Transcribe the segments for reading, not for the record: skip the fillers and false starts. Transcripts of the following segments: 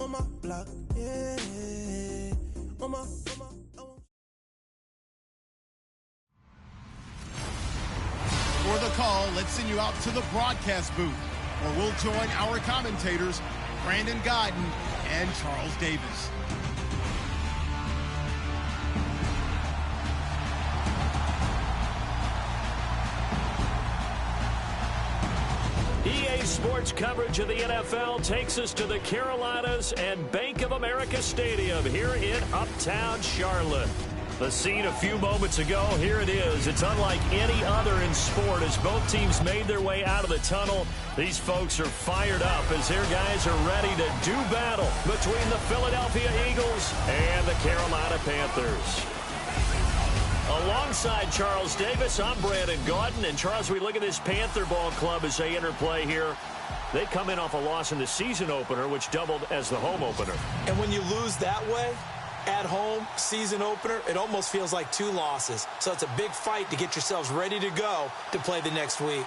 on my block, yeah. On my. For the call, let's send you out to the broadcast booth, where we'll join our commentators, Brandon Godden and Charles Davis. EA Sports coverage of the NFL takes us to the Carolinas and Bank of America Stadium here in Uptown Charlotte. The scene a few moments ago, here it is. It's unlike any other in sport as both teams made their way out of the tunnel. These folks are fired up as their guys are ready to do battle between the Philadelphia Eagles and the Carolina Panthers. Alongside Charles Davis, I'm Brandon Gaudin. And Charles, we look at this Panther ball club as they enter play here. They come in off a loss in the season opener, which doubled as the home opener. And when you lose that way, at home, season opener, it almost feels like 2 losses. So it's a big fight to get yourselves ready to go to play the next week.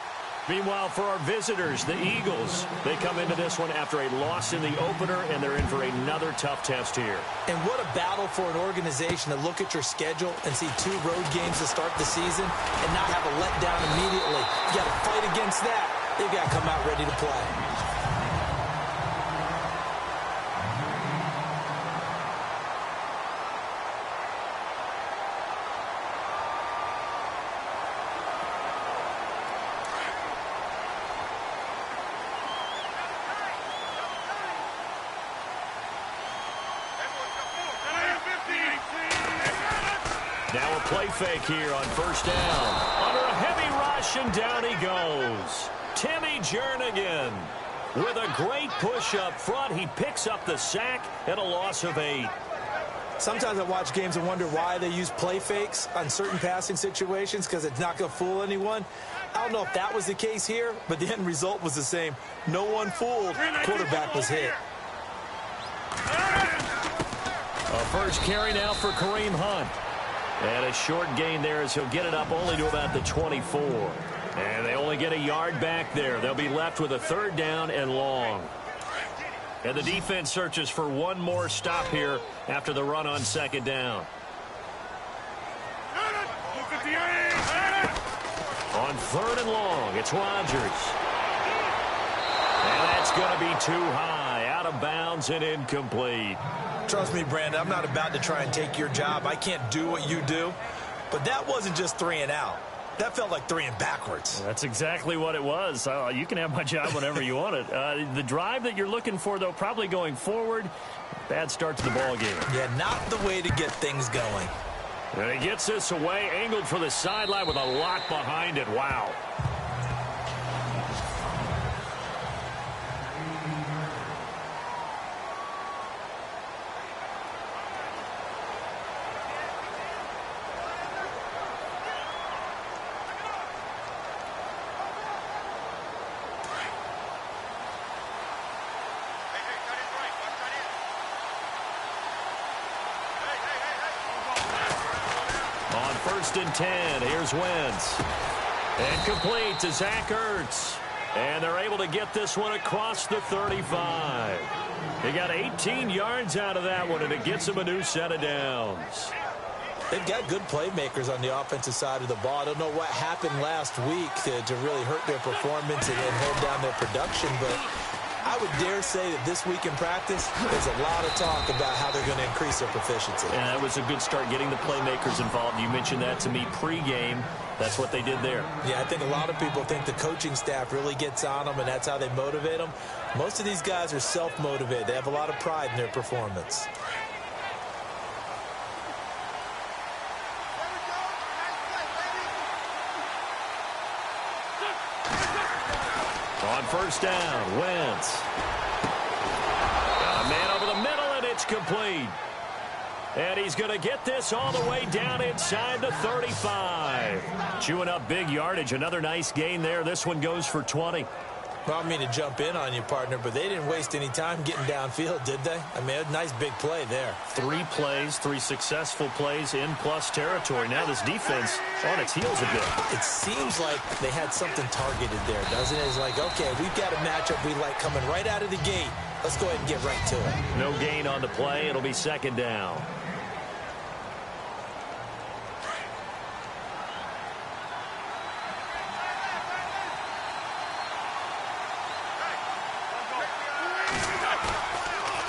Meanwhile, for our visitors, the Eagles, they come into this one after a loss in the opener, and they're in for another tough test here. And what a battle for an organization to look at your schedule and see 2 road games to start the season and not have a letdown immediately. You got to fight against that. They've got to come out ready to play. Now a play fake here on first down. Under a heavy rush, and down he goes. Timmy Jernigan with a great push up front. He picks up the sack and a loss of 8. Sometimes I watch games and wonder why they use play fakes on certain passing situations because it's not going to fool anyone. I don't know if that was the case here, but the end result was the same. No one fooled. Quarterback was hit. A first carry now for Kareem Hunt. And a short gain there as he'll get it up only to about the 24. And they only get a yard back there. They'll be left with a 3rd down and long. And the defense searches for one more stop here after the run on 2nd down. On 3rd and long, it's Rodgers. And that's going to be too high, out of bounds and incomplete. Trust me, Brandon, I'm not about to try and take your job. I can't do what you do. But that wasn't just 3 and out. That felt like 3 and backwards. That's exactly what it was. You can have my job whenever you want it. The drive that you're looking for, though, probably going forward. Bad start to the ball game. Yeah, not the way to get things going. And he gets this away, angled for the sideline with a lot behind it. Wow. On 1st and 10, here's Wentz. And complete to Zach Ertz. And they're able to get this one across the 35. They got 18 yards out of that one, and it gets them a new set of downs. They've got good playmakers on the offensive side of the ball. I don't know what happened last week to really hurt their performance and hold down their production, but I would dare say that this week in practice, there's a lot of talk about how they're going to increase their proficiency. And that was a good start getting the playmakers involved. You mentioned that to me pregame. That's what they did there. Yeah, I think a lot of people think the coaching staff really gets on them, and that's how they motivate them. Most of these guys are self-motivated. They have a lot of pride in their performance. On 1st down, Wentz. Got a man over the middle, and it's complete. And he's going to get this all the way down inside the 35. Chewing up big yardage. Another nice gain there. This one goes for 20. Well, I mean to jump in on you, partner, but they didn't waste any time getting downfield, did they? I mean, a nice big play there. 3 plays, 3 successful plays in plus territory. Now this defense on its heels a bit. It seems like they had something targeted there, doesn't it? It's like, okay, we've got a matchup we like coming right out of the gate. Let's go ahead and get right to it. No gain on the play. It'll be second down.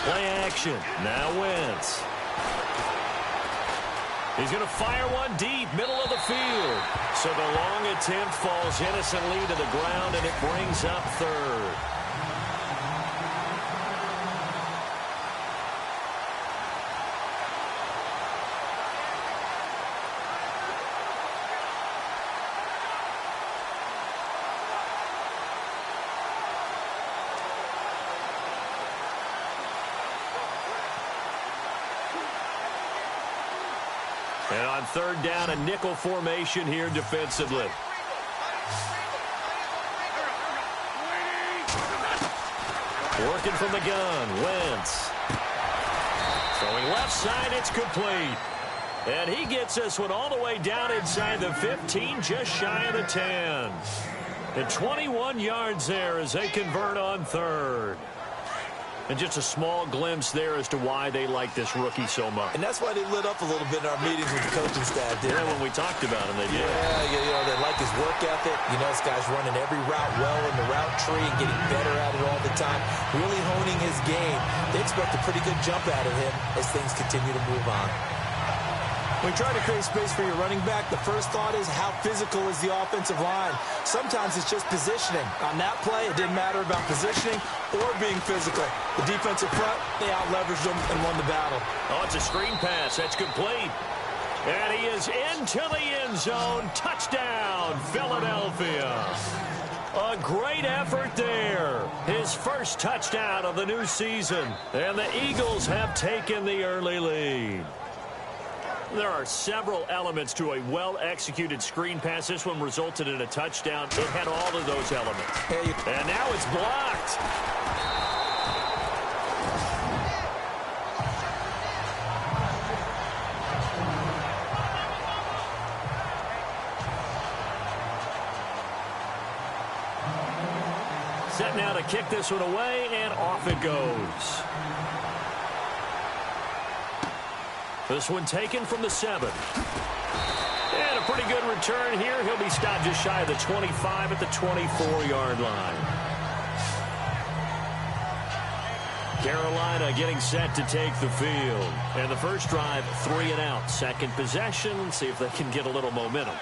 Play action. Now Wentz. He's going to fire one deep, middle of the field. So the long attempt falls innocently to the ground, and it brings up third. And on third down, a nickel formation here defensively. Working from the gun, Wentz. Throwing left side, it's complete. And he gets this one all the way down inside the 15, just shy of the 10. And 21 yards there as they convert on third. And just a small glimpse there as to why they like this rookie so much. And that's why they lit up a little bit in our meetings with the coaching staff. Yeah, when we talked about him, they did. Yeah, they like his work ethic. You know, this guy's running every route well in the route tree and getting better at it all the time. Really honing his game. They expect a pretty good jump out of him as things continue to move on. When you try to create space for your running back, the first thought is how physical is the offensive line. Sometimes it's just positioning. On that play, it didn't matter about positioning or being physical. The defensive front, they out-leveraged them and won the battle. Oh, it's a screen pass. That's complete. And he is into the end zone. Touchdown, Philadelphia. A great effort there. His first touchdown of the new season. And the Eagles have taken the early lead. There are several elements to a well-executed screen pass. This one resulted in a touchdown. It had all of those elements. And now it's blocked. Set now to kick this one away, and off it goes. This one taken from the 7. And a pretty good return here. He'll be stopped just shy of the 25 at the 24-yard line. Carolina getting set to take the field. And the first drive, 3 and out. Second possession. See if they can get a little momentum.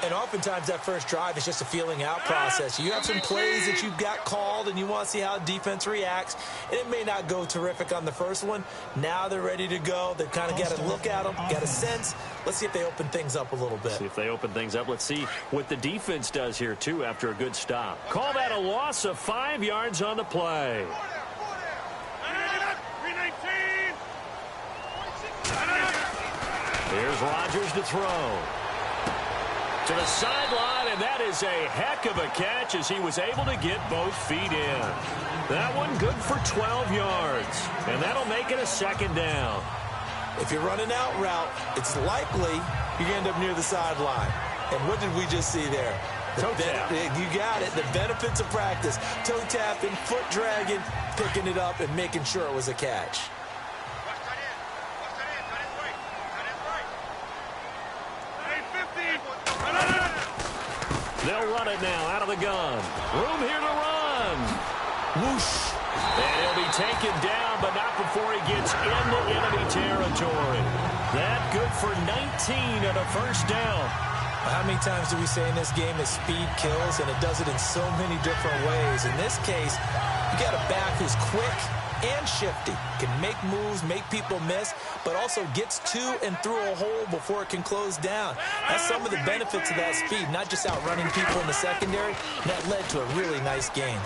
And oftentimes that first drive is just a feeling out process. You have some plays that you've got called and you want to see how defense reacts. And it may not go terrific on the first one. Now they're ready to go. They've kind of got to look at them, got a sense. Let's see if they open things up a little bit. See if they open things up. Let's see what the defense does here, too, after a good stop. Call that a loss of 5 yards on the play. Here's Rodgers to throw. To the sideline, and that is a heck of a catch as he was able to get both feet in. That one good for 12 yards, and that'll make it a second down. If you're running out route, it's likely you end up near the sideline. And what did we just see there? Toe tap. You got it. The benefits of practice. Toe tapping, foot dragging, picking it up, and making sure it was a catch. They'll run it now out of the gun. Room here to run. Whoosh. And he'll be taken down, but not before he gets into enemy territory. That good for 19 and a first down. How many times do we say in this game that speed kills, and it does it in so many different ways? In this case, you got a back who's quick and shifty, can make moves, make people miss, but also gets to and through a hole before it can close down. That's some of the benefits of that speed, not just outrunning people in the secondary. And that led to a really nice game.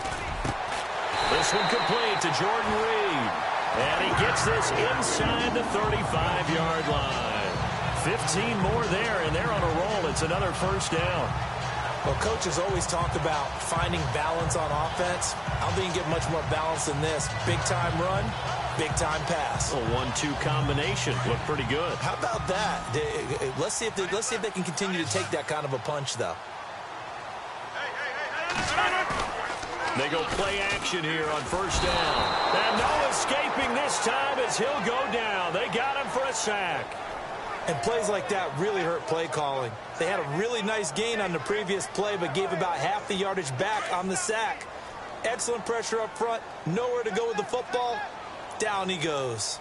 This one complete to Jordan Reed. And he gets this inside the 35-yard line. 15 more there, and they're on a roll. It's another first down. Well, coaches always talk about finding balance on offense. I don't think you get much more balance than this. Big-time run, big-time pass. A 1-2 combination. Looked pretty good. How about that? Let's see if they can continue to take that kind of a punch, though. They go play action here on first down. And no escaping this time as he'll go down. They got him for a sack. And plays like that really hurt play calling. They had a really nice gain on the previous play, but gave about half the yardage back on the sack. Excellent pressure up front. Nowhere to go with the football. Down he goes.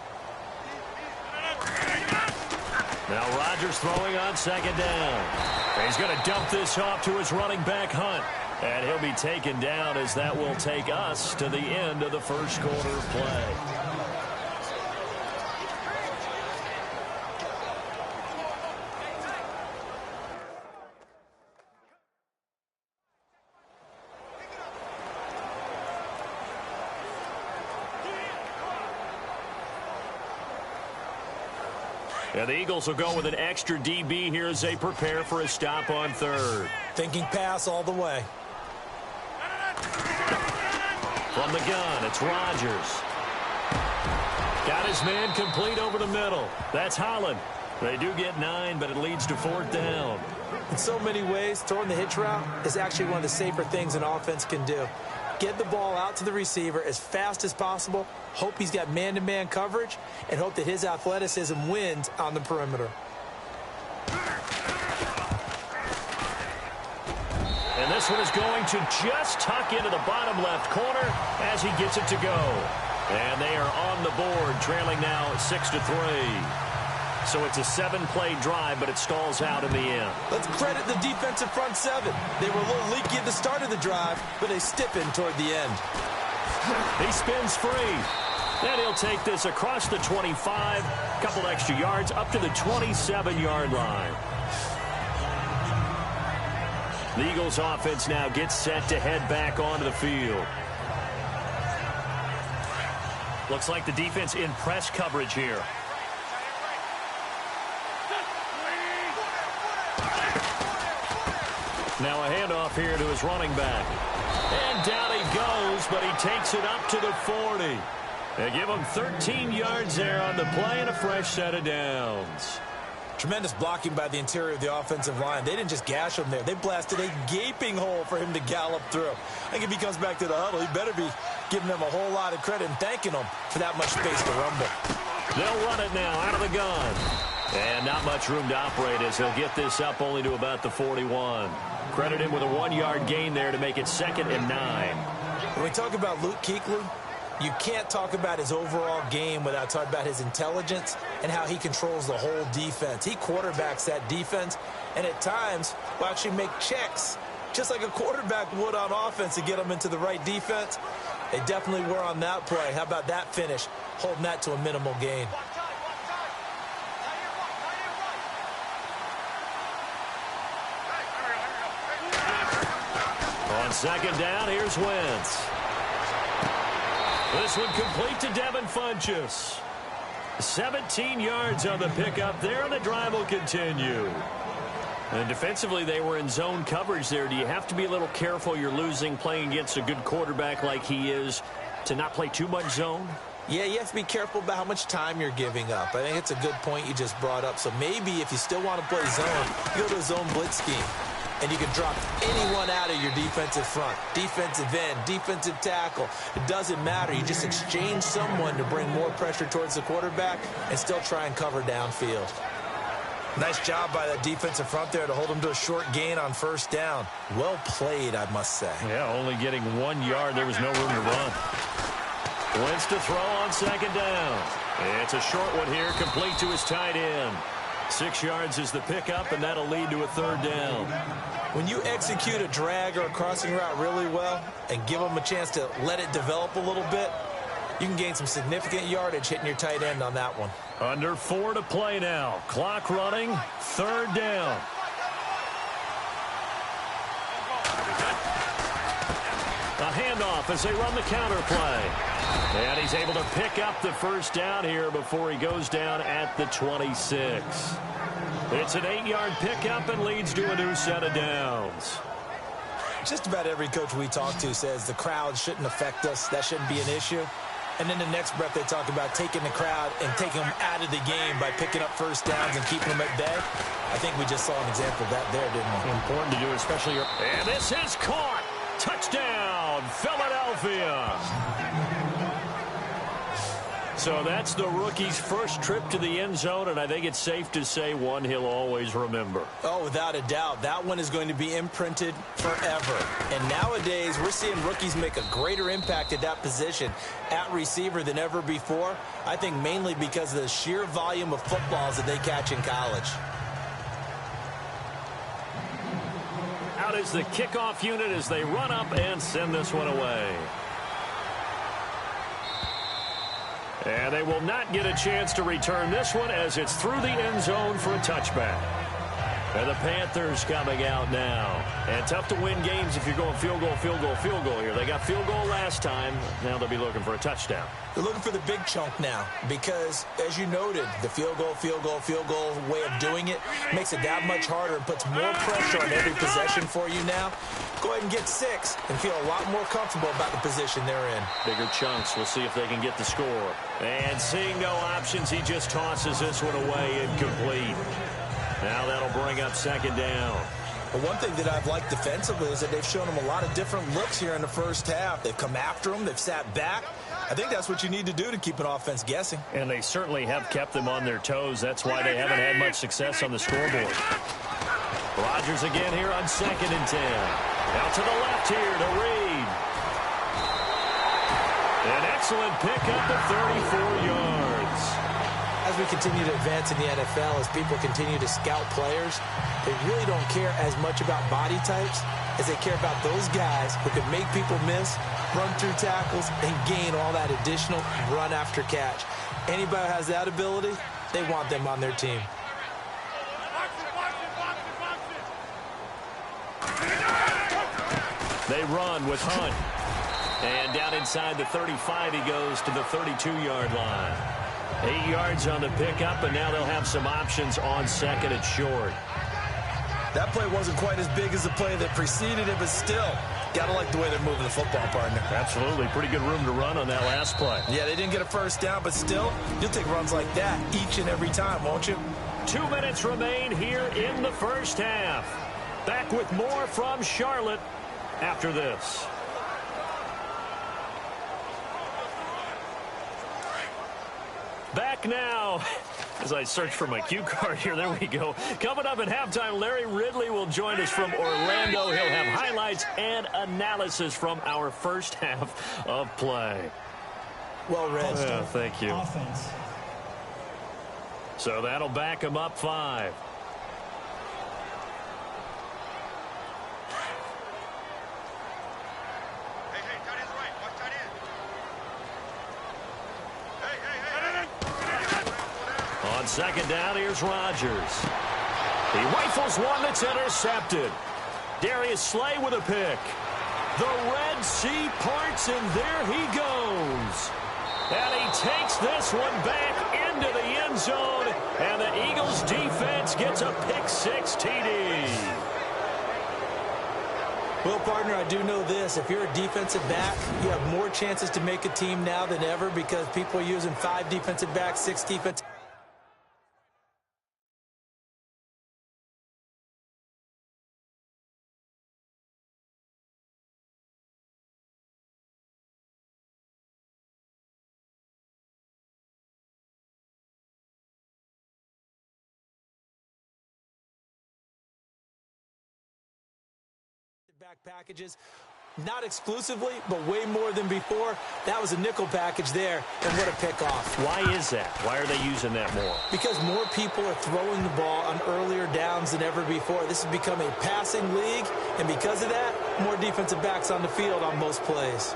Now Rodgers throwing on second down. He's going to dump this off to his running back, Hunt. And he'll be taken down as that will take us to the end of the first quarter of play. And the Eagles will go with an extra DB here as they prepare for a stop on third. Thinking pass all the way. From the gun, it's Rodgers. Got his man complete over the middle. That's Holland. They do get 9, but it leads to fourth down. In so many ways, throwing the hitch route is actually one of the safer things an offense can do. Get the ball out to the receiver as fast as possible, hope he's got man-to-man coverage, and hope that his athleticism wins on the perimeter. And this one is going to just tuck into the bottom left corner as he gets it to go. And they are on the board, trailing now 6-3. So it's a 7-play drive, but it stalls out in the end. Let's credit the defensive front seven. They were a little leaky at the start of the drive, but they stiffened toward the end. He spins free. Then he'll take this across the 25, a couple extra yards, up to the 27-yard line. The Eagles offense now gets set to head back onto the field. Looks like the defense in press coverage here. Now a handoff here to his running back. And down he goes, but he takes it up to the 40. They give him 13 yards there on the play and a fresh set of downs. Tremendous blocking by the interior of the offensive line. They didn't just gash him there. They blasted a gaping hole for him to gallop through. I think if he comes back to the huddle, he better be giving them a whole lot of credit and thanking them for that much space to rumble. They'll run it now out of the gun. And not much room to operate as he'll get this up only to about the 41. Credit him with a 1-yard gain there to make it 2nd and 9. When we talk about Luke Kuechly, you can't talk about his overall game without talking about his intelligence and how he controls the whole defense. He quarterbacks that defense and at times will actually make checks just like a quarterback would on offense to get them into the right defense. They definitely were on that play. How about that finish, holding that to a minimal gain. On second down, here's Wentz. This one complete to Devin Funchess. 17 yards on the pickup there, and the drive will continue. And defensively, they were in zone coverage there. Do you have to be a little careful? You're losing playing against a good quarterback like he is to not play too much zone? Yeah, you have to be careful about how much time you're giving up. I think it's a good point you just brought up. So maybe if you still want to play zone, you go to a zone blitz scheme. And you can drop anyone out of your defensive front, defensive end, defensive tackle. It doesn't matter. You just exchange someone to bring more pressure towards the quarterback and still try and cover downfield. Nice job by that defensive front there to hold him to a short gain on first down. Well played, I must say. Yeah, only getting 1 yard. There was no room to run. Wentz to throw on second down. It's a short one here, complete to his tight end. 6 yards is the pickup, and that'll lead to a third down. When you execute a drag or a crossing route really well and give them a chance to let it develop a little bit, you can gain some significant yardage hitting your tight end on that one. Under 4 to play now. Clock running. Third down. A handoff as they run the counter play. And he's able to pick up the first down here before he goes down at the 26. It's an 8-yard pickup and leads to a new set of downs. Just about every coach we talk to says the crowd shouldn't affect us. That shouldn't be an issue. And then the next breath they talk about taking the crowd and taking them out of the game by picking up first downs and keeping them at bay. I think we just saw an example of that there, didn't we? Important to do, especially. And this is caught. Touchdown, Philadelphia. So that's the rookie's first trip to the end zone, and I think it's safe to say one he'll always remember. Oh, without a doubt. That one is going to be imprinted forever. And nowadays, we're seeing rookies make a greater impact at that position at receiver than ever before. I think mainly because of the sheer volume of footballs that they catch in college. Out is the kickoff unit as they run up and send this one away. And they will not get a chance to return this one as it's through the end zone for a touchback. And the Panthers coming out now. And tough to win games if you're going field goal, field goal, field goal here. They got field goal last time. Now they'll be looking for a touchdown. They're looking for the big chunk now because, as you noted, the field goal way of doing it makes it that much harder and puts more pressure on every possession for you now. Go ahead and get 6 and feel a lot more comfortable about the position they're in. Bigger chunks. We'll see if they can get the score. And seeing no options, he just tosses this one away incomplete. Now that'll bring up second down. But one thing that I've liked defensively is that they've shown them a lot of different looks here in the first half. They've come after them. They've sat back. I think that's what you need to do to keep an offense guessing. And they certainly have kept them on their toes. That's why they haven't had much success on the scoreboard. Rodgers again here on 2nd and 10. Out to the left here to Reed. An excellent pickup at 34 yards. As we continue to advance in the NFL, as people continue to scout players, they really don't care as much about body types as they care about those guys who can make people miss, run through tackles, and gain all that additional run after catch. Anybody who has that ability, they want them on their team. They run with Hunt. And down inside the 35, he goes to the 32-yard line. 8 yards on the pickup, and now they'll have some options on 2nd and short. That play wasn't quite as big as the play that preceded it, but still, got to like the way they're moving the football, partner. Absolutely. Pretty good room to run on that last play. Yeah, they didn't get a first down, but still, you'll take runs like that each and every time, won't you? 2 minutes remain here in the first half. Back with more from Charlotte after this. Back now, as I search for my cue card here, there we go. Coming up at halftime, Larry Ridley will join us from Orlando. He'll have highlights and analysis from our first half of play. Well read. Yeah, thank you. Offense. So that'll back him up 5. On 2nd down, here's Rodgers. He rifles one that's intercepted. Darius Slay with a pick. The Red Sea parts, and there he goes. And he takes this one back into the end zone, and the Eagles defense gets a pick-6 TD. Well, partner, I do know this. If you're a defensive back, you have more chances to make a team now than ever because people are using 5 defensive backs, 6 defensive. Back packages, not exclusively, but way more than before. That was a nickel package there, and what a pickoff. Why is that? Why are they using that more? Because more people are throwing the ball on earlier downs than ever before. This has become a passing league, and because of that, more defensive backs on the field on most plays.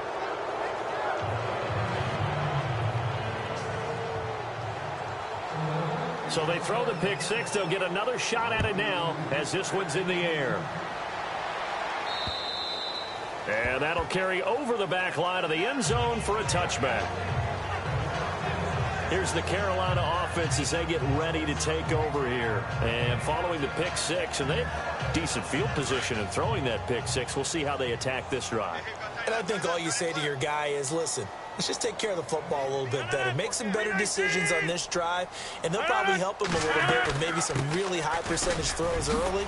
So they throw the pick-6. They'll get another shot at it now as this one's in the air. And that'll carry over the back line of the end zone for a touchback. Here's the Carolina offense as they get ready to take over here. And following the pick-6, and they have decent field position in throwing that pick-6. We'll see how they attack this drive. And I think all you say to your guy is, listen, let's just take care of the football a little bit better. Make some better decisions on this drive, and they'll probably help him a little bit with maybe some really high percentage throws early.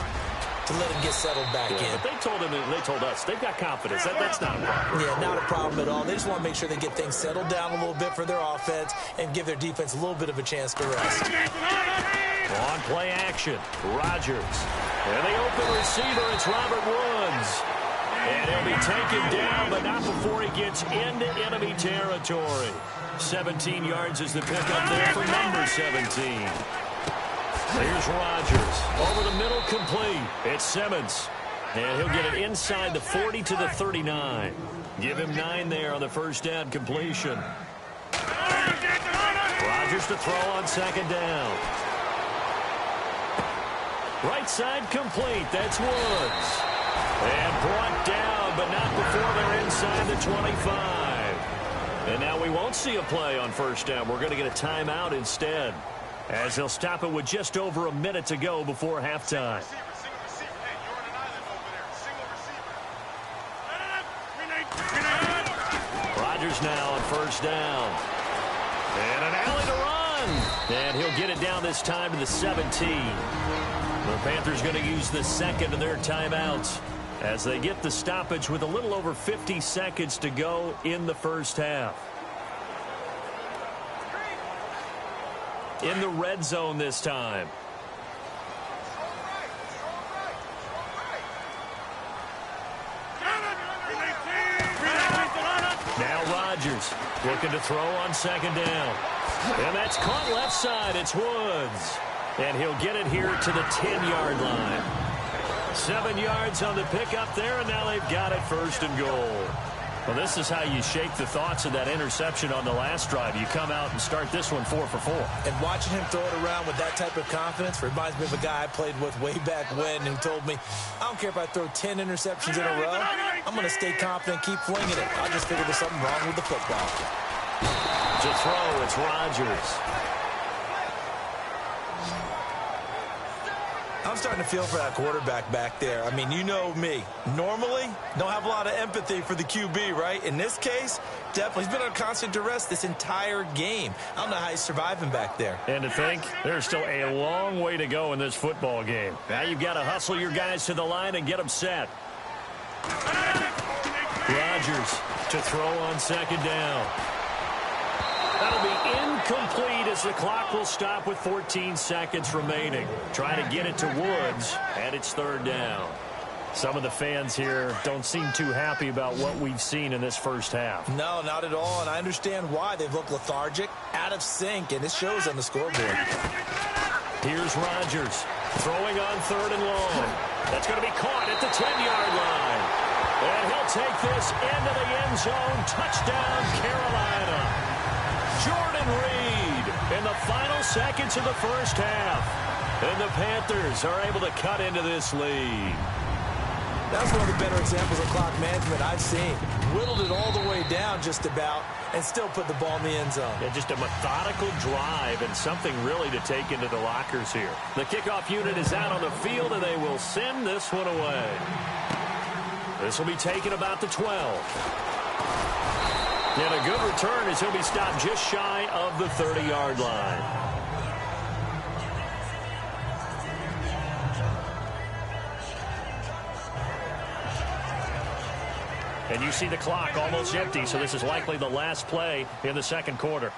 to let him get settled back in. But they told us, they've got confidence. That's not a problem. Yeah, not a problem at all. They just want to make sure they get things settled down a little bit for their offense and give their defense a little bit of a chance to rest. On play action, Rodgers. And the open receiver, it's Robert Woods. And he'll be taken down, but not before he gets into enemy territory. 17 yards is the pickup there for number 17. Here's Rodgers. Over the middle, complete. It's Simmons. And he'll get it inside the 40 to the 39. Give him 9 there on the first down completion. Rodgers to throw on second down. Right side complete. That's Woods. And brought down, but not before they're inside the 25. And now we won't see a play on first down. We're going to get a timeout instead, as they'll stop it with just over a minute to go before halftime. Rodgers now on first down. And an alley to run. And he'll get it down this time to the 17. The Panthers going to use the second of their timeouts as they get the stoppage with a little over 50 seconds to go in the first half. In the red zone this time. Now Rodgers looking to throw on second down. And that's caught left side. It's Woods. And he'll get it here to the 10-yard line. 7 yards on the pickup there, and now they've got it first and goal. Well, this is how you shake the thoughts of that interception on the last drive. You come out and start this one 4 for 4. And watching him throw it around with that type of confidence reminds me of a guy I played with way back when who told me, I don't care if I throw 10 interceptions in a row. I'm going to stay confident, keep flinging it. I just figured there's something wrong with the football. To throw, it's Rodgers. I'm starting to feel for that quarterback back there. I mean, you know me. Normally, don't have a lot of empathy for the QB, right? In this case, definitely. He's been on constant duress this entire game. I don't know how he's surviving back there. And to think, there's still a long way to go in this football game. Now you've got to hustle your guys to the line and get them set. Rodgers to throw on second down. That'll be incomplete as the clock will stop with 14 seconds remaining. Trying to get it to Woods, and it's third down. Some of the fans here don't seem too happy about what we've seen in this first half. No, not at all, and I understand why. They've looked lethargic, out of sync, and it shows on the scoreboard. Here's Rodgers throwing on third and long. That's going to be caught at the 10-yard line. And he'll take this into the end zone. Touchdown, Carolina. Jordan Reed in the final seconds of the first half. And the Panthers are able to cut into this lead. That's one of the better examples of clock management I've seen. Whittled it all the way down just about and still put the ball in the end zone. Yeah, just a methodical drive and something really to take into the lockers here. The kickoff unit is out on the field, and they will send this one away. This will be taken about the 12. And a good return as he'll be stopped just shy of the 30-yard line. And you see the clock almost empty, so this is likely the last play in the second quarter.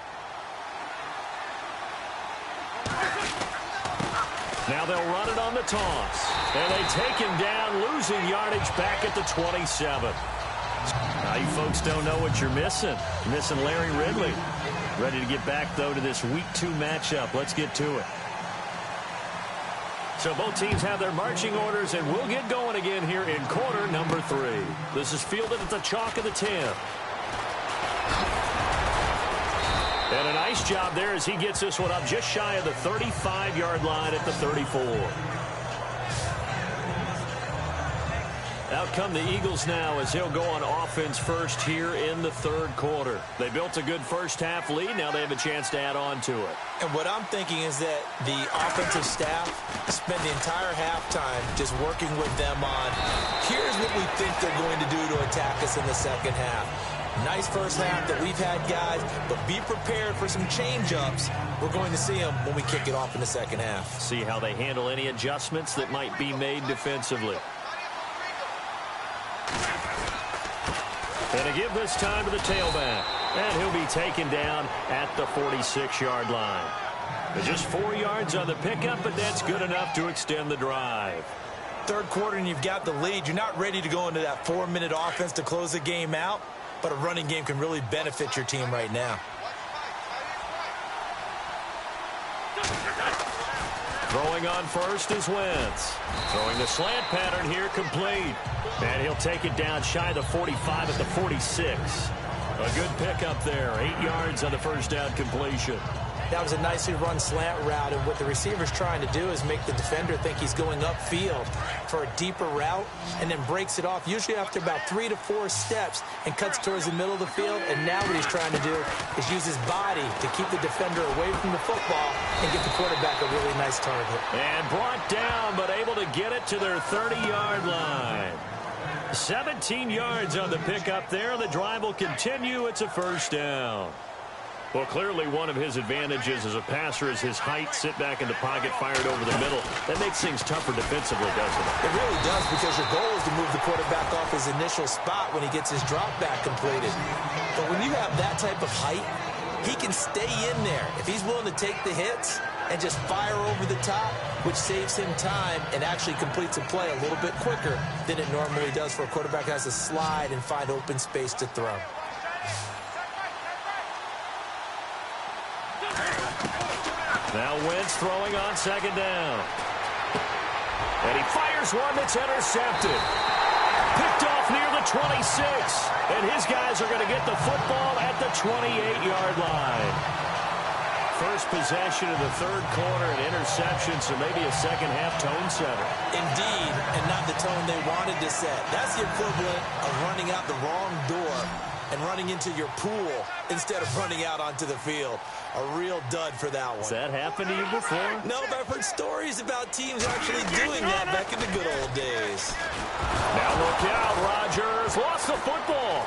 Now they'll run it on the toss. And they take him down, losing yardage back at the 27. Now you folks don't know what you're missing. You're missing Larry Ridley. Ready to get back, though, to this Week 2 matchup. Let's get to it. So both teams have their marching orders, and we'll get going again here in quarter number 3. This is fielded at the chalk of the 10. And a nice job there as he gets this one up just shy of the 35-yard line at the 34. Out come the Eagles now as he'll go on offense first here in the third quarter. They built a good first half lead. Now they have a chance to add on to it. And what I'm thinking is that the offensive staff spend the entire halftime just working with them on, here's what we think they're going to do to attack us in the second half. Nice first half that we've had, guys, but be prepared for some change-ups. We're going to see them when we kick it off in the second half. See how they handle any adjustments that might be made defensively. And to give this time to the tailback. And he'll be taken down at the 46-yard line. Just 4 yards on the pickup, but that's good enough to extend the drive. Third quarter and you've got the lead. You're not ready to go into that 4-minute offense to close the game out, but a running game can really benefit your team right now. Throwing on first is Wentz. Throwing the slant pattern here, complete. And he'll take it down shy of the 45 at the 46. A good pickup there. 8 yards on the first down completion. That was a nicely run slant route, and what the receiver's trying to do is make the defender think he's going upfield for a deeper route and then breaks it off, usually after about 3 to 4 steps, and cuts towards the middle of the field. And now what he's trying to do is use his body to keep the defender away from the football and get the quarterback a really nice target. And brought down, but able to get it to their 30-yard line. 17 yards on the pickup there. The drive will continue. It's a first down. Well, clearly one of his advantages as a passer is his height. Sit back in the pocket, fired over the middle. That makes things tougher defensively, doesn't it? It really does, because your goal is to move the quarterback off his initial spot when he gets his drop back completed. But when you have that type of height, he can stay in there if he's willing to take the hits and just fire over the top, which saves him time and actually completes a play a little bit quicker than it normally does for a quarterback who has to slide and find open space to throw. Now Wentz throwing on second down. And he fires one that's intercepted. Picked off near the 26. And his guys are going to get the football at the 28-yard line. First possession of the third quarter, an interception, so maybe a second-half tone setter. Indeed, and not the tone they wanted to set. That's the equivalent of running out the wrong door and running into your pool instead of running out onto the field. A real dud for that one. Has that happened to you before? No, but I've heard stories about teams actually doing that back in the good old days. Now look out, Rodgers lost the football.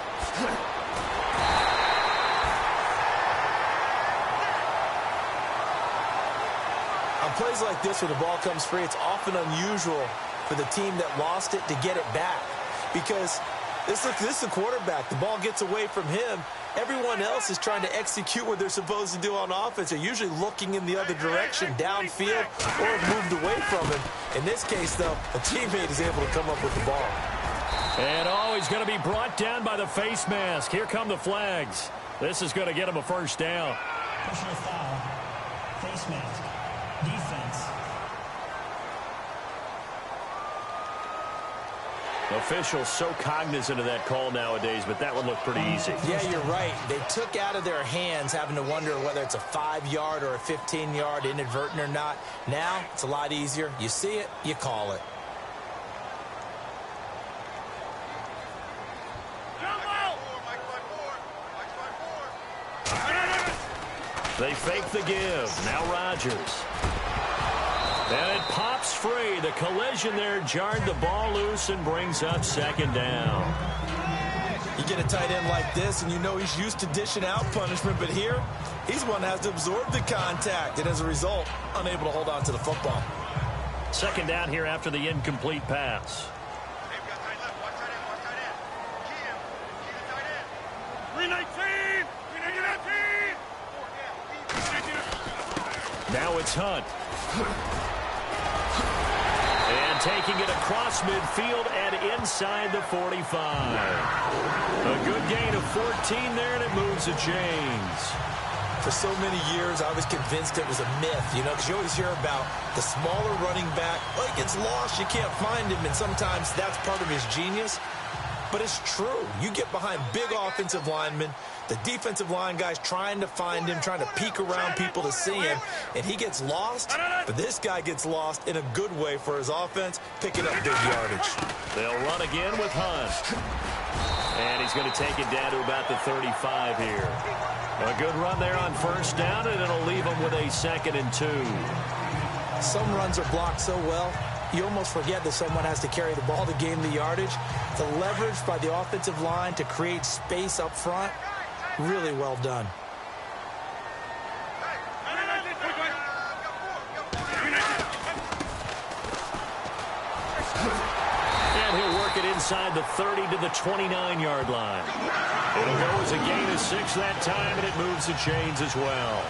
On plays like this, when the ball comes free, it's often unusual for the team that lost it to get it back, because this is the quarterback. The ball gets away from him. Everyone else is trying to execute what they're supposed to do on offense. They're usually looking in the other direction, downfield, or have moved away from him. In this case, though, a teammate is able to come up with the ball. And he's going to be brought down by the face mask. Here come the flags. This is going to get him a first down. Personal foul, face mask, defense. Officials so cognizant of that call nowadays, but that one looked pretty easy. Yeah, you're right. They took out of their hands having to wonder whether it's a 5-yard or a 15-yard, inadvertent or not. Now, it's a lot easier. You see it, you call it. They fake the give. Now Rodgers. And it pops free. The collision there jarred the ball loose and brings up second down. You get a tight end like this, and you know he's used to dishing out punishment, but here, he's one that has to absorb the contact, and as a result, unable to hold on to the football. Second down here after the incomplete pass. Now it's Hunt. And taking it across midfield and inside the 45. A good gain of 14 there, and it moves the chains. For so many years, I was convinced it was a myth, because you always hear about the smaller running back. Well, he gets lost, you can't find him, and sometimes that's part of his genius. But it's true. You get behind big offensive linemen, the defensive line guys trying to find him, trying to peek around people to see him, and he gets lost. But this guy gets lost in a good way for his offense, picking up big yardage. They'll run again with Hunt. And he's going to take it down to about the 35 here. A good run there on first down, and it'll leave him with a 2nd and 2. Some runs are blocked so well, you almost forget that someone has to carry the ball to gain the yardage. The leverage by the offensive line to create space up front, really well done. And he'll work it inside the 30 to the 29-yard line. It'll go as a gain of 6 that time, and it moves the chains as well.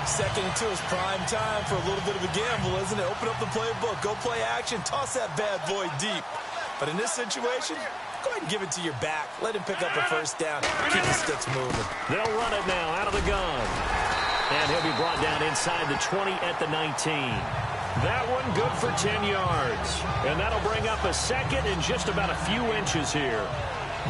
2nd and 2 is prime time for a little bit of a gamble, isn't it? Open up the playbook, go play action, toss that bad boy deep. But in this situation, go ahead and give it to your back. Let him pick up a first down. Keep the sticks moving. They'll run it now out of the gun. And he'll be brought down inside the 20 at the 19. That one good for 10 yards. And that'll bring up a second in just about a few inches here.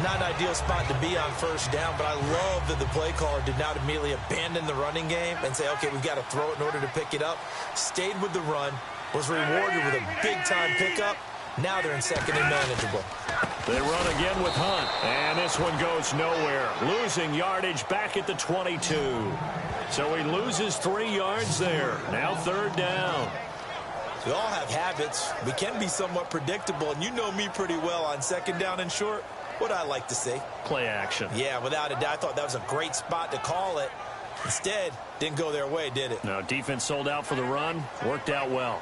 Not an ideal spot to be on first down, but I love that the play caller did not immediately abandon the running game and say, okay, we've got to throw it in order to pick it up. Stayed with the run, was rewarded with a big-time pickup. Now they're in second and manageable. They run again with Hunt, and this one goes nowhere. Losing yardage back at the 22. So he loses 3 yards there. Now 3rd down. We all have habits. We can be somewhat predictable, and you know me pretty well on 2nd down and short. What I like to say. Play action. Yeah, without a doubt. I thought that was a great spot to call it. Instead, didn't go their way, did it? No, defense sold out for the run. Worked out well.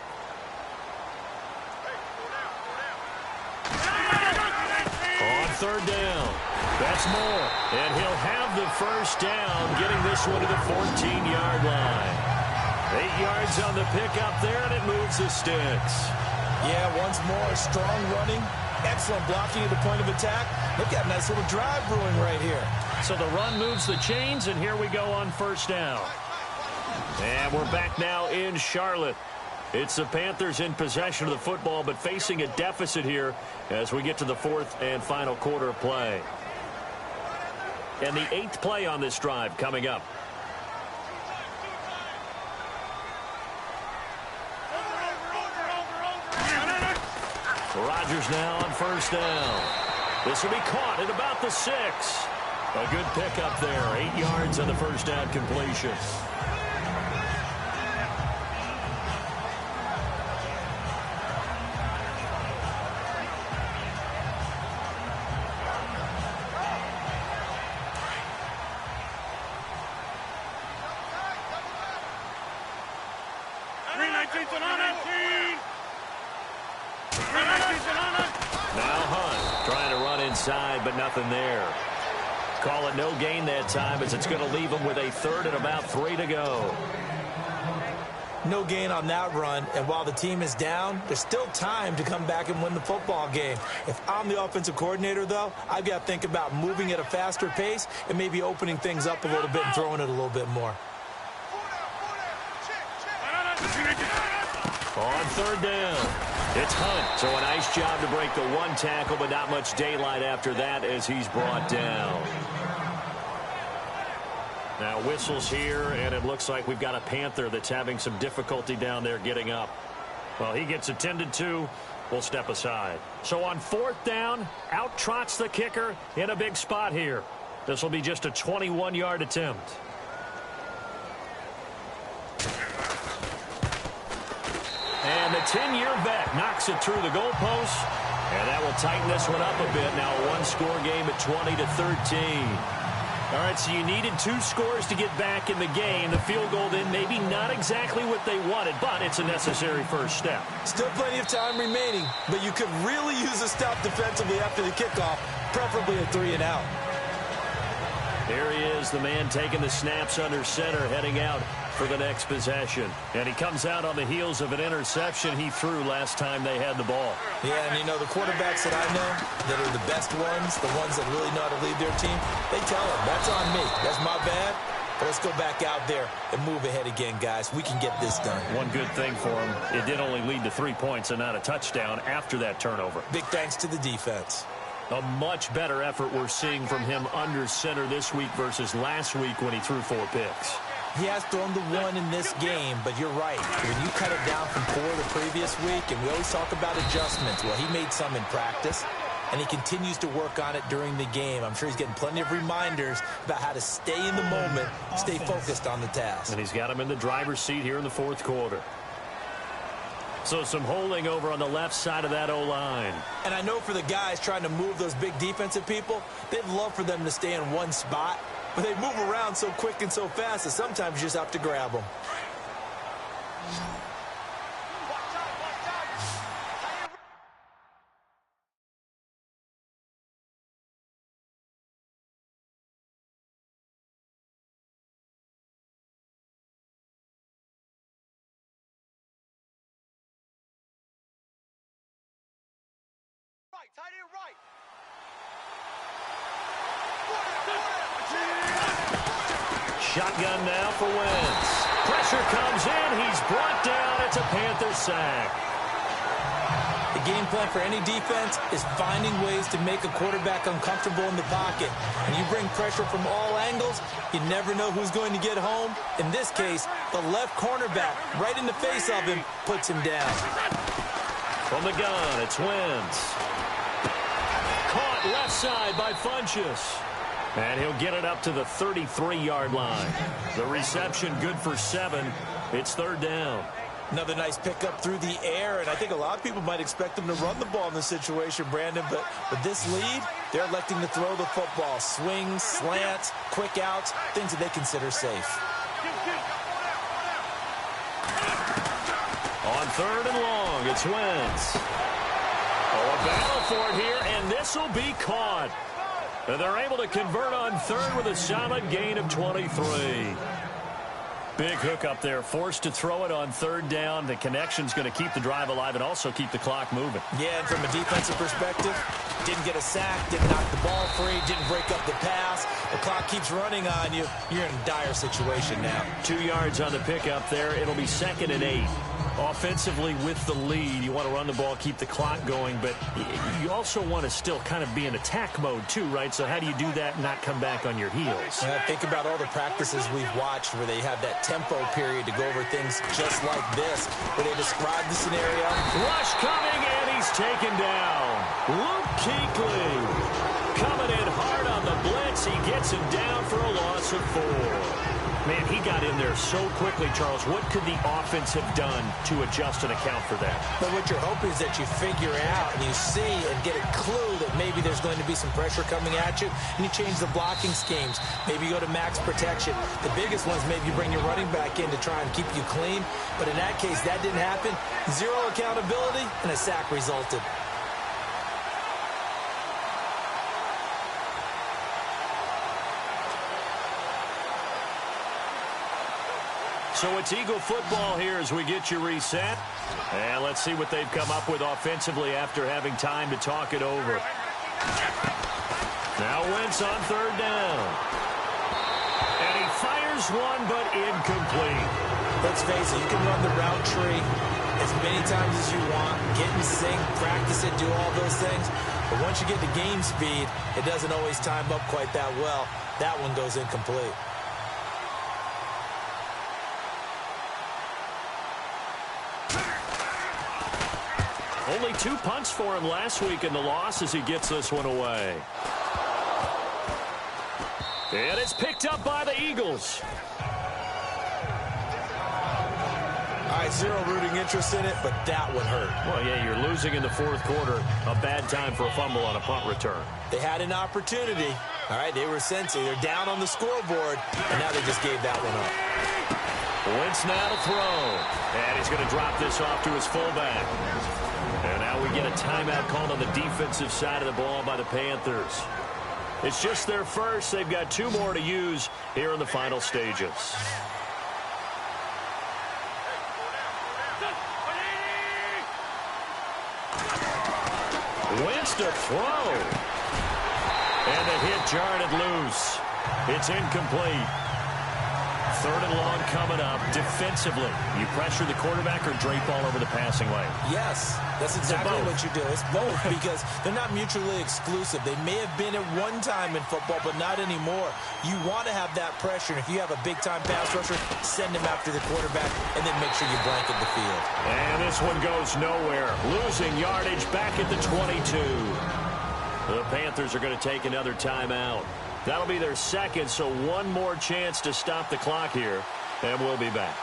On 3rd down. That's more. And he'll have the first down, getting this one to the 14-yard line. 8 yards on the pickup there, and it moves the sticks. Yeah, once more, strong running. Excellent blocking at the point of attack. Look at a nice little drive brewing right here. So the run moves the chains, and here we go on 1st down. And we're back now in Charlotte. It's the Panthers in possession of the football, but facing a deficit here as we get to the 4th and final quarter of play. And the 8th play on this drive coming up. Rodgers now on 1st down. This will be caught at about the 6. A good pickup there. 8 yards on the first down completion. Now Hunt trying to run inside, but nothing there. Call it no gain that time, as it's going to leave him with a 3rd and about 3 to go. No gain on that run, and while the team is down, there's still time to come back and win the football game. If I'm the offensive coordinator, though, I've got to think about moving at a faster pace and maybe opening things up a little bit and throwing it a little bit more. On 3rd down, it's Hunt. So a nice job to break the 1 tackle, but not much daylight after that as he's brought down. Now whistles here, and it looks like we've got a Panther that's having some difficulty down there getting up. Well, he gets attended to. We'll step aside. So on 4th down, out trots the kicker in a big spot here. This will be just a 21-yard attempt. And the 10-year vet knocks it through the goalpost, and that will tighten this one up a bit. Now a 1-score game at 20-13. All right, so you needed 2 scores to get back in the game. The field goal then maybe not exactly what they wanted, but it's a necessary first step. Still plenty of time remaining, but you could really use a stop defensively after the kickoff, preferably a 3 and out. There he is, the man taking the snaps under center, heading out for the next possession. And he comes out on the heels of an interception he threw last time they had the ball. Yeah, and you know, the quarterbacks that I know that are the best ones, the ones that really know how to lead their team, they tell them, that's on me. That's my bad. But let's go back out there and move ahead again, guys. We can get this done. One good thing for him, it did only lead to 3 points and not a touchdown after that turnover. Big thanks to the defense. A much better effort we're seeing from him under center this week versus last week when he threw 4 picks. He has thrown the 1 in this game, but you're right. When you cut it down from 4 the previous week, and we always talk about adjustments, well, he made some in practice, and he continues to work on it during the game. I'm sure he's getting plenty of reminders about how to stay in the moment, stay focused on the task. And he's got him in the driver's seat here in the 4th quarter. So some holding over on the left side of that O-line. And I know for the guys trying to move those big defensive people, they'd love for them to stay in one spot. But they move around so quick and so fast that sometimes you just have to grab them. Tight end right. Shotgun now for Wentz. Pressure comes in. He's brought down. It's a Panthers sack. The game plan for any defense is finding ways to make a quarterback uncomfortable in the pocket. When you bring pressure from all angles, you never know who's going to get home. In this case, the left cornerback, right in the face of him, puts him down. From the gun, it's Wentz. Caught left side by Funchess. And he'll get it up to the 33-yard line. The reception good for 7. It's third down. Another nice pickup through the air, and I think a lot of people might expect them to run the ball in this situation, Brandon, but with this lead, they're electing to throw the football. Swings, slants, quick outs, things that they consider safe. On third and long, it's Wentz. Oh, a battle for it here, and this will be caught. And they're able to convert on third with a solid gain of 23. Big hook up there, forced to throw it on third down. The connection's going to keep the drive alive and also keep the clock moving. Yeah, and from a defensive perspective, didn't get a sack, didn't knock the ball free, didn't break up the pass. The clock keeps running on you. You're in a dire situation now. 2 yards on the pickup there. It'll be 2nd and 8. Offensively with the lead, you want to run the ball, keep the clock going, but you also want to still kind of be in attack mode too, right? So how do you do that and not come back on your heels? Think about all the practices we've watched where they have that tempo period to go over things just like this, where they describe the scenario. Rush coming, and he's taken down. Luke Kuechly coming in hard on the blitz. He gets him down for a loss of 4. Man, he got in there so quickly, Charles. What could the offense have done to adjust and account for that? But what you're hoping is that you figure out and you see and get a clue that maybe there's going to be some pressure coming at you, and you change the blocking schemes. Maybe you go to max protection. The biggest ones, maybe you bring your running back in to try and keep you clean. But in that case, that didn't happen. Zero accountability, and a sack resulted. So it's Eagle football here as we get you reset. And let's see what they've come up with offensively after having time to talk it over. Now Wentz on third down. And he fires one, but incomplete. Let's face it, you can run the route tree as many times as you want, get in sync, practice it, do all those things. But once you get to game speed, it doesn't always time up quite that well. That one goes incomplete. Only 2 punts for him last week in the loss as he gets this one away. And it's picked up by the Eagles. All right, zero rooting interest in it, but that one hurt. Well, yeah, you're losing in the fourth quarter. A bad time for a fumble on a punt return. They had an opportunity. All right, they were sensing. They're down on the scoreboard, and now they just gave that one up. Wentz now to throw. And he's going to drop this off to his fullback. And now we get a timeout called on the defensive side of the ball by the Panthers. It's just their first. They've got 2 more to use here in the final stages. Wentz to throw. And the hit jarred it loose. It's incomplete. Third and long coming up. Defensively, you pressure the quarterback or drape all over the passing lane? Yes, that's exactly what you do. It's both because they're not mutually exclusive. They may have been at one time in football, but not anymore. You want to have that pressure. And if you have a big-time pass rusher, send him after the quarterback and then make sure you blanket the field. And this one goes nowhere. Losing yardage back at the 22. The Panthers are going to take another timeout. That'll be their second, so one more chance to stop the clock here, and we'll be back.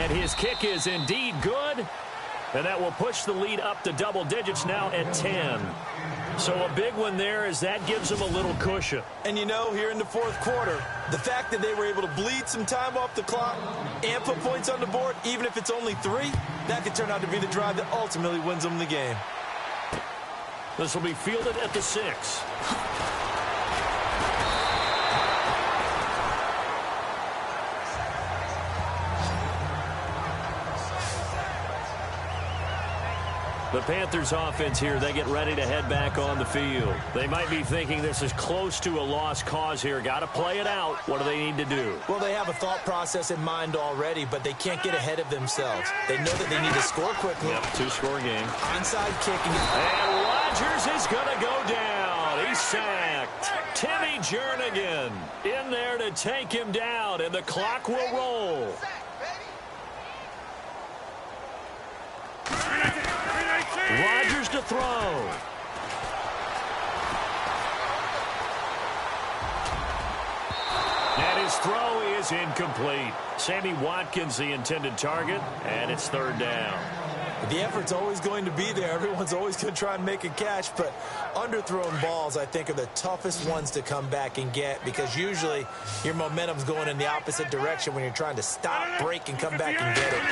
And his kick is indeed good. And that will push the lead up to double digits now at 10. So a big one there as that gives them a little cushion. And here in the fourth quarter, the fact that they were able to bleed some time off the clock and put points on the board, even if it's only 3, that could turn out to be the drive that ultimately wins them the game. This will be fielded at the 6. The Panthers offense here, they get ready to head back on the field. They might be thinking this is close to a lost cause here. Got to play it out. What do they need to do? Well, they have a thought process in mind already, but they can't get ahead of thethemselves. They know that they need to score quickly. Yep, 2-score game. Onside kicking. And Rodgers is going to go down. He's sacked. Timmy Jernigan in there to take him down, and the clock will roll. Rodgers to throw. And his throw is incomplete. Sammy Watkins, the intended target, and it's third down. The effort's always going to be there. Everyone's always going to try and make a catch, but underthrown balls, I think, are the toughest ones to come back and get because usually your momentum's going in the opposite direction when you're trying to stop, break, and come back and get it.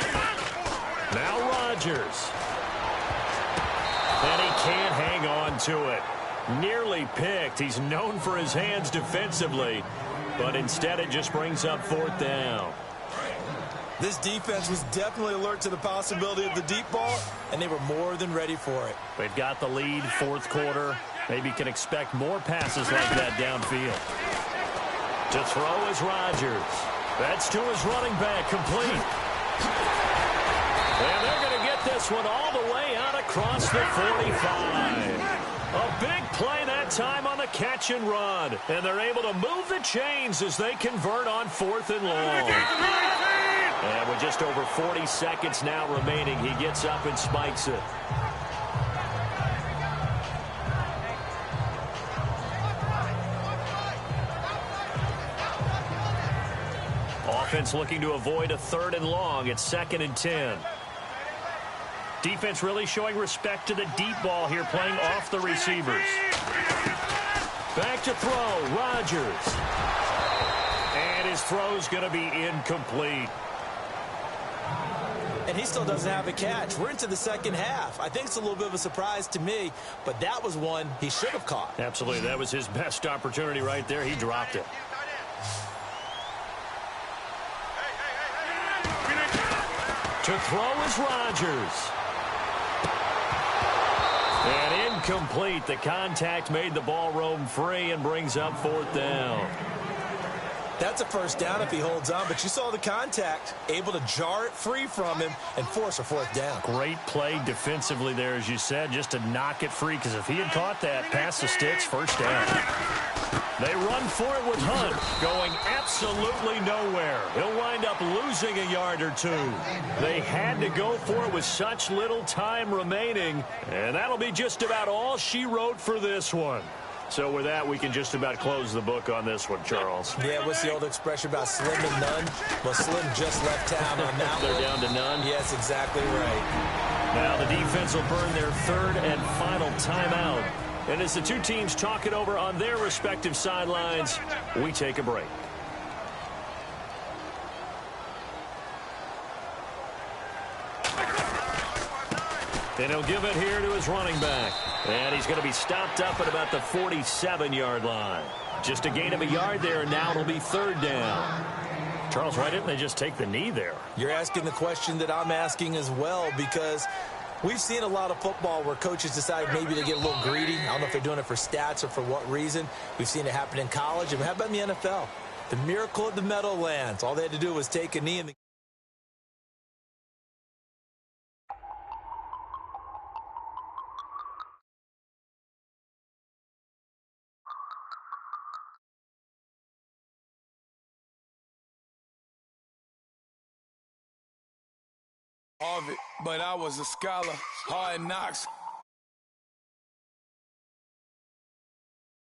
Now Rodgers. And he can't hang on to it. Nearly picked. He's known for his hands defensively, but instead it just brings up fourth down. This defense was definitely alert to the possibility of the deep ball, and they were more than ready for it. They've got the lead, fourth quarter. Maybe can expect more passes like that downfield. To throw is Rodgers. That's to his running back, complete. And they're going to get this one all the way out across the 45. A big play that time on the catch and run. And they're able to move the chains as they convert on 4th and long. And with just over 40 seconds now remaining, he gets up and spikes it. Offense looking to avoid a 3rd and long. It's 2nd and 10. Defense really showing respect to the deep ball here, playing off the receivers. Back to throw, Rodgers. And his throw's going to be incomplete. And he still doesn't have a catch. We're into the second half. I think it's a little bit of a surprise to me, but that was one he should have caught. Absolutely. That was his best opportunity right there. He dropped it. To throw is Rodgers. And incomplete. The contact made the ball roam free and brings up 4th down. That's a first down if he holds on, but you saw the contact, able to jar it free from him and force a 4th down. Great play defensively there, as you said, just to knock it free, because if he had caught that, past the sticks, first down. They run for it with Hunt, going absolutely nowhere. He'll wind up losing a yard or 2. They had to go for it with such little time remaining, and that'll be just about all she wrote for this one. So with that, we can just about close the book on this one, Charles. Yeah, what's the old expression about slim and none? Well, Slim just left town on that They're one. down to none? Yes, exactly right. Now the defense will burn their 3rd and final timeout. And as the two teams talk it over on their respective sidelines, we take a break. And he'll give it here to his running back. And he's going to be stopped up at about the 47-yard line. Just a gain of a yard there, and now it'll be 3rd down. Charles, why didn't they just take the knee there? You're asking the question that I'm asking as well, because we've seen a lot of football where coaches decide maybe to get a little greedy. I don't know if they're doing it for stats or for what reason. We've seen it happen in college. And how about in the NFL? The miracle of the Meadowlands. All they had to do was take a knee in the of it, but I was a scholar. Hard knocks,